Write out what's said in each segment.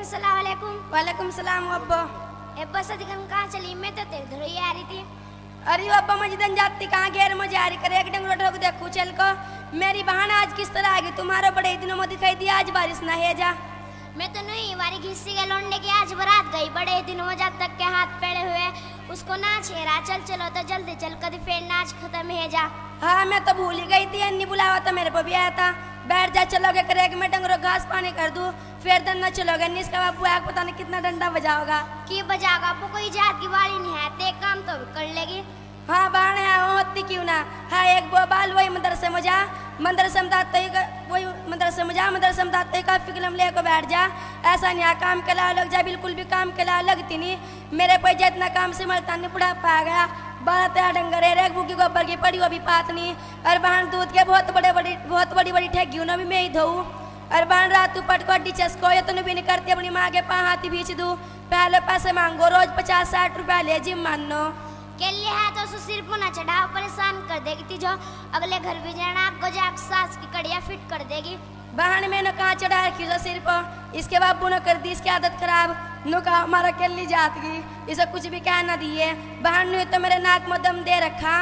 अस्सलाम वालेकुम। वालेकुम सलाम अब्बा। अब्बा सदिकन कहाँ चली? मैं तो तेरे घर ही आ रही थी। अरे अब्बा मजदन जाती कहाँ घेर में जा रही करे एक डंग रोड देखू चल को। मेरी बहन आज किस तरह आ गई? तुम्हारे बड़े दिनों में दिखाई दिया, आज बारिश ना है जा। मैं तो नहीं वारी घिस्सी के लौंडे की आज बारात गई, बड़े दिनों में जब तक के हाथ पेड़े हुए उसको नाच है रहा। चल चलो तो जल्दी चल, कभी फिर नाच खत्म है जा। हाँ मैं तो भूल ही गई थी, अन्नी बुलावा था मेरे को भी आया था। बैठ जा चलोगे करे कि मैं डंगरों घास पानी कर दूं, फिर दन न चलोगे नहीं इसका बापू आग पता नहीं कितना डंडा बजाओगा। की बजाओगा? आपको कोई जात की वाली नहीं है, ते काम तो कर लेगी। हाँ बाण है होती क्यों ना। हाँ एक वो बाल वही मदरसे में जा, मदरसे में वही मदरसे में जा, मदरसे में का फिक्र लेकर बैठ जा। ऐसा नहीं काम के ला लग जा, बिल्कुल भी काम के ला लगती नहीं। मेरे पे जितना काम से मलता नहीं बुढ़ा पा गया। 12-13 डंगर है, एक बुकी गोबर की पड़ी वो भी पात नहीं। और बहन दूध के बहुत बड़ी बड़ी ठगी ना भी मैं ही धोऊँ। और बहन रात तू पट को अड्डी चस्को ये तो भी नहीं करती, अपनी माँ के पा हाथी बीच दूँ। पहले पैसे मांगो, रोज 50-60 रुपया ले जिम मानो के लिए है तो उसे सिर ना चढ़ाओ, परेशान कर देगी ती जो अगले घर भी जाना आपको जाक सास की कड़िया फिट कर देगी। बहन मैंने कहाँ चढ़ा रखी जो सिर पर, इसके बापू ने कर दी इसकी आदत खराब। नु कहा हमारा केली जात गई, इसे कुछ भी कह ना दिए। बहन ने तो मेरे नाक में दम दे रखा।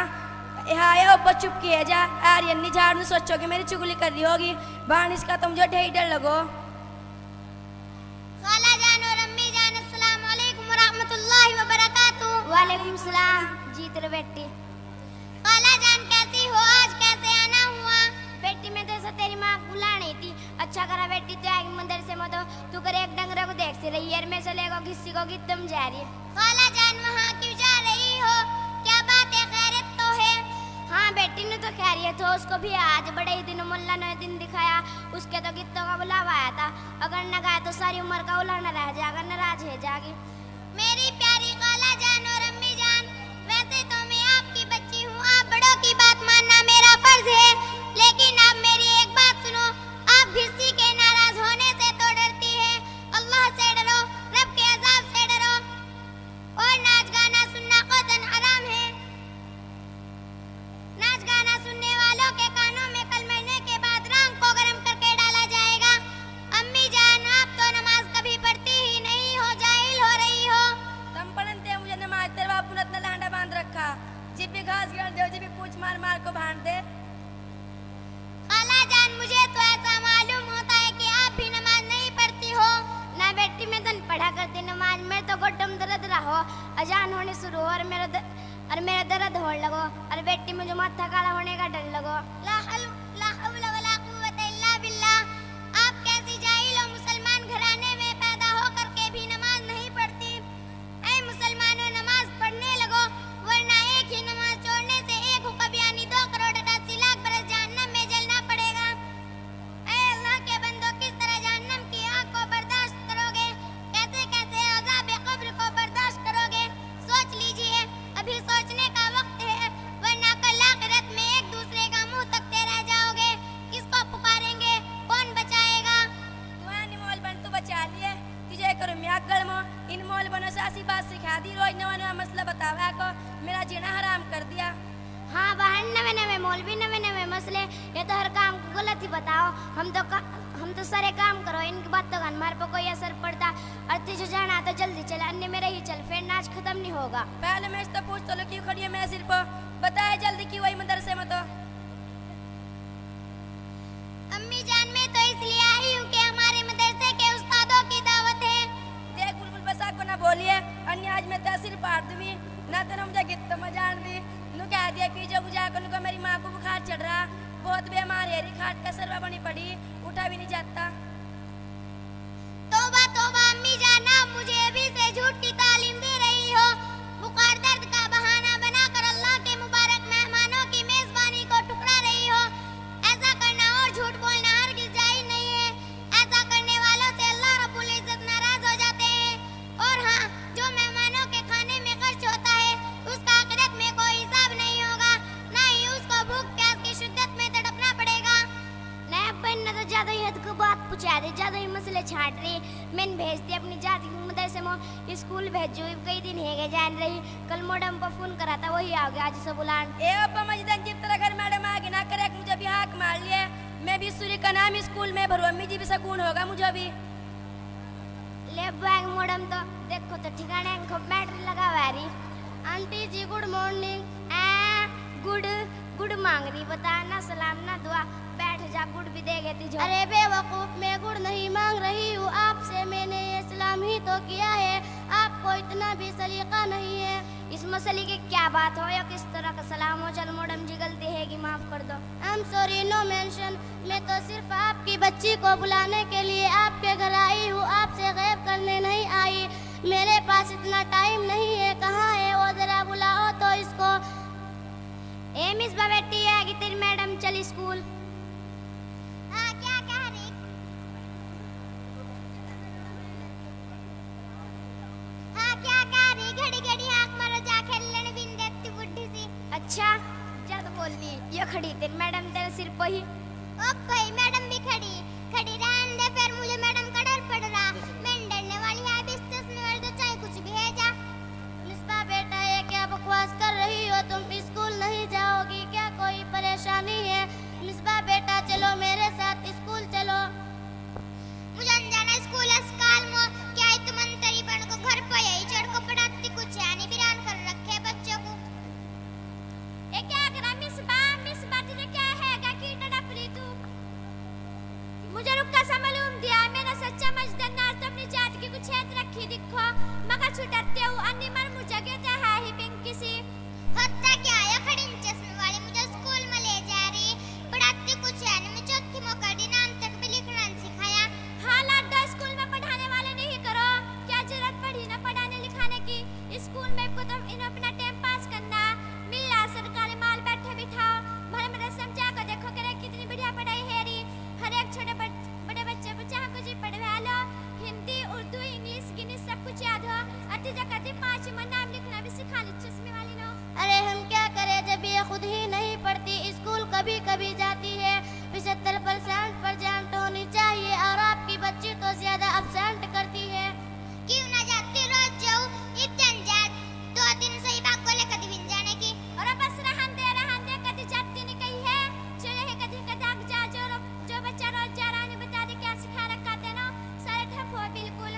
हाय वो चुप की है जा यार, यन्नी झाड़ सोचो कि मेरी चुगली कर रही होगी। बहन इसका तुम जो ढेर डर लगो। खाला जान और अम्मी जान अस्सलाम वालेकुम रहमतुल्लाहि व बरकातहू। वालेकुम सलाम। जी तेरे बेटी। खाला जान कैसी हो? आज कैसे आना हुआ? बेटी मैं तो ऐसा तेरी माँ बुलानी थी। अच्छा करा बेटी तो आगे मंदिर से मत तू करे एक डंगरा को देख से रही है, मैं से लेगा घिस्सी को गिद्धम जा रही है। खाला जान वहाँ क्यों जा रही हो? क्या बात है, खैरियत तो है? हाँ बेटी ने तो खैरियत हो, उसको भी आज बड़े ही दिन मुल्ला ने दिन दिखाया, उसके तो गिद्धों का बुलावा आया था। अगर न गए तो सारी उम्र का उलाना रह जाएगा, नाराज है जागी। मेरी प्यारी खाला जान और अम्मी जान, वैसे तो मैं आपकी बच्ची हूँ, आप बड़ों की बात मानना मेरा फर्ज है। लेकिन आप मेरी एक बात सुनो, आप किसी के नाराज होने से तो डरती है। अल्लाह से डरो, रब के अजाब से डरो। और नाच गाना सुनना कतन हराम है। नाच गाना सुनने वालों के कानों में कल मरने के बाद राम को गर्म करके डाला जाएगा। अम्मी जान आप तो नमाज कभी पढ़ती ही नहीं हो, जाहिल हो रही हो। तुम पढ़ते मुझे नमाज, तेरे बापू ने इतना लहंडा बांध रखा। जिप भी घास गिर दे, जिप भी पूछ मार मार को भांड दे। खाला जान मुझे तो ऐसा मालूम होता है कि आप भी नमाज नहीं पढ़ती हो। ना बेटी मैं तो पढ़ा करती नमाज, मैं तो गोड्डम दर्द रहो, अजान होने शुरू हो और मेरा दर्द होने लगो। और बेटी मुझे माथा काला होने का डर लगो। ला हौला वला कुव्वता इल्ला बिल्लाह। आप कैसी जाहिल हो, मुसलमान घराने में पैदा होकर के भी नमाज नहीं पढ़ती। ऐ मुसलमानों नमाज पढ़ने लगो, वरना एक ही नमाज छोड़ने से 1 हुक्म यानी 2 करोड़ 88 लाख बरस जहन्नम में जलना पड़ेगा। ऐ अल्लाह के बंदो, किस तरह जहन्नम की आग को बर्दाश्त करोगे? कैसे कैसे अज़ाब कब्र को बर्दाश्त करोगे? सोच लीजिए, अभी सोचने का वक्त है, वरना कल आखिरत में एक दूसरे का मुंह तकते रह जाओगे। किसको पुकारेंगे? कौन बचाएगा? तू निमोल बन तू बचा लिए, तुझे करो मैं गड़मो। इन मोल बनो से ऐसी बात सिखा दी, रोज नवा नवा मसला बतावा को, मेरा जीना हराम कर दिया। हाँ बहन, नवे नवे मौलवी, नवे नवे मसले, ये तो हर काम को गलत ही बताओ। हम तो सारे काम करो, इनकी बात तो हमारे पर कोई असर पड़ता। और तुझे जाना तो जल्दी चल, अन्य मेरे ही चल, फिर नाच खत्म नहीं होगा। पहले मैं इससे पूछ तो लो क्यों खड़ी है मैं सिर पर, बताए जल्दी क्यों वही मदरसे में तो। अम्मी जान मैं तो इसलिए आई हूँ कि हमारे मदरसे के उस्तादों की दावत है। देख बुलबुल बसा को ना बोलिए, अन्य आज मैं तहसील पाड़ दूंगी ना तो मुझे गित में जान दी। नु कह दिया कि जो बुझा को मेरी माँ को बुखार चढ़ रहा, बहुत बीमार है, खाट का सरवा बनी पड़ी, उठा भी नहीं जाता। तौबा तौबा अम्मी जान, आप मुझे अभी से झूठ की तालीम दे रही हो। बुखार दर्द का बहाना बनाकर अल्लाह के मुबारक मेहमानों की मेजबानी को ठुकरा रही हो। ऐसा करना और झूठ बोलना हरगिज़ जायज़ नहीं है। ऐसा करने वालों से अल्लाह रब्बुल इज्जत नाराज हो जाते हैं। और हाँ, जो मेहमानों के खाने में खर्च होता है उसका आखिरत में कोई हिसाब नहीं होगा, ना ही उसको भूख प्यास की शिद्दत में तड़पना पड़ेगा। नया बहन ने तो ज्यादा ही हद को बात पूछा दे, ज्यादा ही मसले छाट रही। मैंने भेजती अपनी जाति मदरसे में स्कूल भेजो, कई दिन है जान रही। कल मैडम को फोन करा था, वही आ गया आज से बुलान। ए अब्बा मजदन जिप तरह घर मैडम आगे ना करे, मुझे भी हाक मार लिए। मैं भी सूर्य का नाम स्कूल में भरू, अम्मी जी भी सुकून होगा मुझे भी। ले ये बैग मोडम तो देखो तो ठिकाने को बैटरी लगा हुआ है। आंटी जी गुड मॉर्निंग। गुड गुड मांग रही, बता ना सलाम ना दुआ, बैठ जा, गुड भी देगे तुझे। अरे बेवकूफ, मैं गुड नहीं मांग रही हूँ आपसे, मैंने ये सलाम ही तो किया है, आपको इतना भी सलीका नहीं है। इसमें सलीके की क्या बात हो या किस तरह का सलाम हो? चल मैडम जी गलती है कि माफ कर दो। I am sorry, no mention. मैं तो सिर्फ आपकी बच्ची को बुलाने के लिए आपके घर आई हूँ, आपसे गैब करने नहीं आई। मेरे पास इतना टाइम नहीं है, कहाँ है वो, जरा बुलाओ तो इसको। ए मिसबा बेटी है कि तेरी मैडम चली स्कूल? हाँ, क्या कह रही? हाँ, क्या कह रही? घड़ी घड़ी आँख मारो, जा खेलने बिन देती बुढ़ी सी। अच्छा जद बोलनी ये खड़ी तेरी मैडम तेरे सिर पर ही। ओ भाई, मैडम भी खड़ी रहने दे, फिर मुझे मैडम का डर पड़ रहा। मैं डरने वाली है, बिस्तर में वाली तो चाहे कुछ भी है। जा मिस्बा बेटा, ये क्या बकवास कर रही हो तुम? स्कूल नहीं जाओगी क्या? कोई परेशानी है? मिस्बा बेटा चलो मेरे साथ स्कूल चलो। मुझे अनजाना स्कूल अस्काल मो क्या है, तुम अंतरी बन को घर पर यही चढ़ को पढ़ाती कुछ है नहीं, बिरान कर रखे बच्चों को। ए क्या करा मिसबा तुझे क्या हैगा कि डडपली तू? मुझे रुक्का सा मालूम दिया, मैंने सच्चा मजदर ना तो अपनी जात की कुछ हैत रखी दिखो, मगर छुटाते हूँ अन्नी मर मुझे क्या है ही पिंकी सी। होता क्या है, खड़ी चश्मे वाली मुझे स्कूल में ले जा रही, पढ़ाती कुछ है नहीं, मुझे चौथी मौका दी, नाम तक भी लिखना सिखाया। हाँ लाडो, स्कूल में पढ़ाने वाले नहीं करो, क्या जरूरत पड़ी ना पढ़ाने लिखाने की? स्कूल में को तो इन अपना टाइम पास करना, मिलना सरकारी माल बैठे बिठाओ, भले मेरे समझा कर देखो कि कितनी बढ़िया पढ़ाई है री। हर एक छोटे बड़े बच्चे को चाहे कुछ पढ़वा लो, हिंदी उर्दू इंग्लिश गिनी सब कुछ याद हो, अति जगह 5 में नाम लिखना भी सिखा ली चश्मे वाली नो। अरे हम क्या करें जब ये खुद ही नहीं पढ़ती, स्कूल कभी कभी जाती है। 75% परसेंट होनी चाहिए और आपकी बच्ची तो ज्यादा अब्सेंट करती है। क्यों ना जाती, रोज जाऊँ, इतन जात 2 दिन सही बात बोले कभी भी जाने की। और बस रहन दे कभी जाती नहीं कही है, चले है कभी कदाक जा, जो बच्चा रोज जा रहा है बता दे क्या सिखा रखा देना, सारे ठप हो बिल्कुल।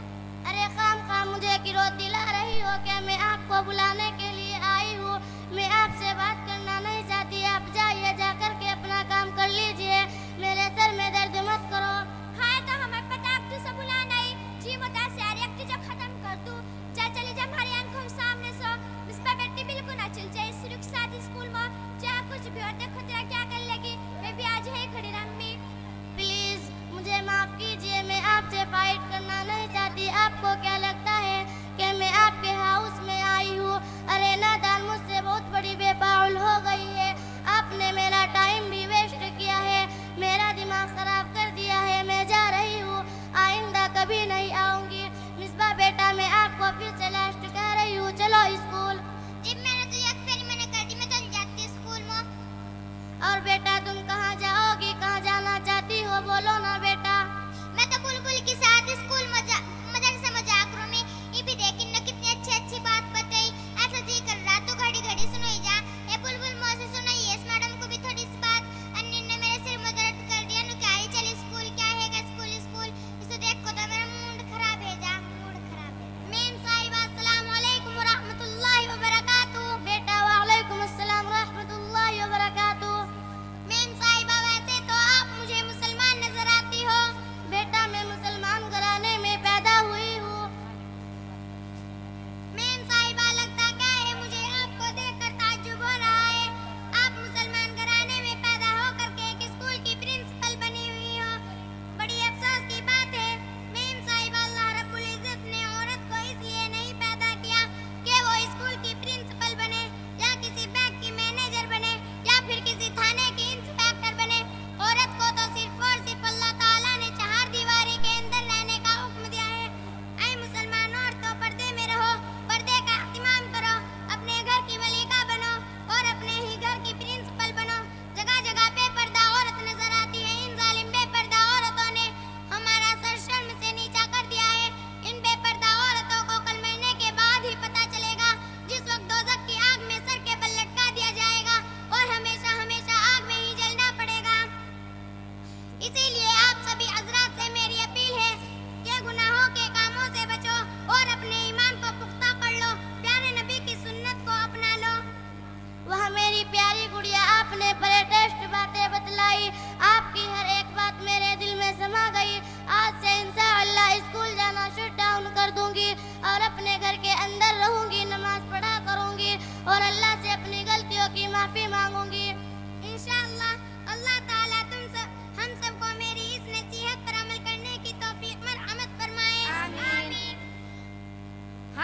अरे खाम मुझे किरोत दिला रही हो क्या? मैं आपको बुलाने के लिए आई हूँ, मैं आपसे बात करना नहीं चाहती। आप जाइए, जा करके अपना काम कर लीजिए, मेरे सर में दर्द मत करो। हाँ तो हमें पता अब तू सब बुलाना ही जी मुद्दा से आ रही जो खत्म कर दूँ, चली जा हमारी आंखों सामने सो। मिस्बा बेटी बिल्कुल ना चल जाए सिर्फ साथ स्कूल में, चाहे कुछ भी हो देखो तेरा क्या कर लेगी, मैं भी आज है खड़ी रम्मी। प्लीज मुझे माफ कीजिए, मैं आपसे फाइट करना नहीं चाहती। आपको क्या लगता है कि मैं आपके हाउस में आई हूँ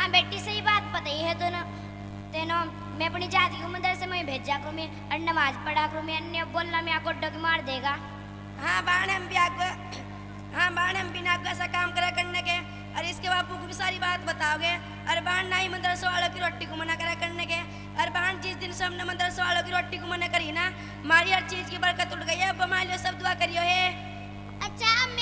हाँ बेटी सही बात पता ही है दोनों तेनो मैं अपनी जाति को मदरसे में भेजा करूँ मैं और नमाज पढ़ा करूँ मैं अन्य बोलना मैं आपको डग मार देगा। हाँ बाण हम भी आपको हाँ बाण हम बिना आपको ऐसा काम करा करने के और इसके बापू को भी सारी बात बताओगे और बाण ना ही मदरसे वालों की रोटी को मना करा करने के और बाण जिस दिन से हमने मदरसे वालों की रोटी को मना करी ना हमारी हर चीज की बरकत उड़ गई है। अब हमारे लिए सब दुआ करियो है। अच्छा अब